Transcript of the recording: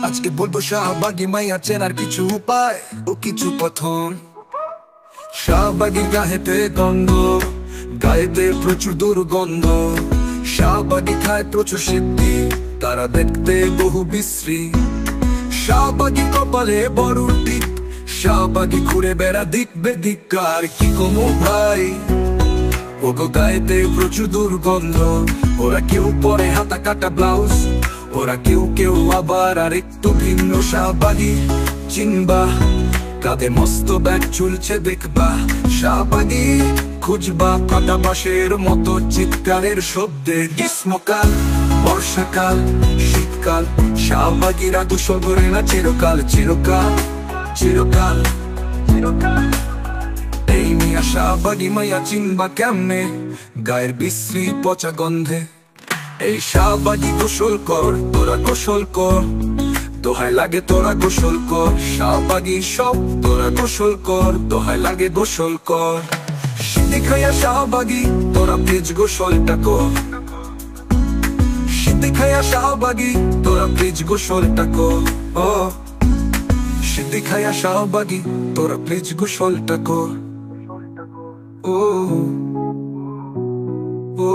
আজকে বলবো শাহবাগী মাইয়া চেনার কিছু উপায় ও কিছু কথন। শাহবাগী গায়েতে গন্ধ, গায়েতে প্রচুর দুর্গন্ধ। শাহবাগী খায় প্রচুর সিদ্ধি, তারা দেখতে বহু বিশ্রী। শাহবাগী কপালে বড় টিপ, শাহবাগী ঘুরে বেড়া দিক বেদিক। আর কি কমু ভাই, ওগো গায়েতে প্রচুর দুর্গন্ধ। ওরা কেউ পরে হাতা কাটা ব্লাউজ, ওরা কেউ কেউ আবার আর একটু ভিন্ন। শাহবাগী চিনবা, কাঁধে মস্ত ব্যাগ ঝুলছে দেখবা। শাহবাগী খুঁজবা কাটা বাঁশের মতো চিৎকারের শব্দে। গ্রীষ্মকাল, বর্ষাকাল, শীতকাল, শাহবাগীরা গোসল করে না চিরকাল চিরকাল চিরকাল চিরকাল। এই মিয়া শাহবাগী মাইয়া চিনবা কেমনে, গায়ের বিশ্রী পচা গন্ধে। এই শাহবাগী গোসল কর, তোরা গোসল কর, দোহাই লাগে তোরা গোসল কর। শাহবাগী সব তোরা গোসল কর, দোহাই লাগে গোসল কর। সিদ্ধি খাইয়া শাহবাগী তোরা প্লিজ গোসলটা কর। সিদ্ধি খাইয়া শাহবাগী তোরা প্লিজ গোসলটা কর। ও সিদ্ধি খাইয়া শাহবাগী তোরা প্লিজ গোসলটা কর। ও ও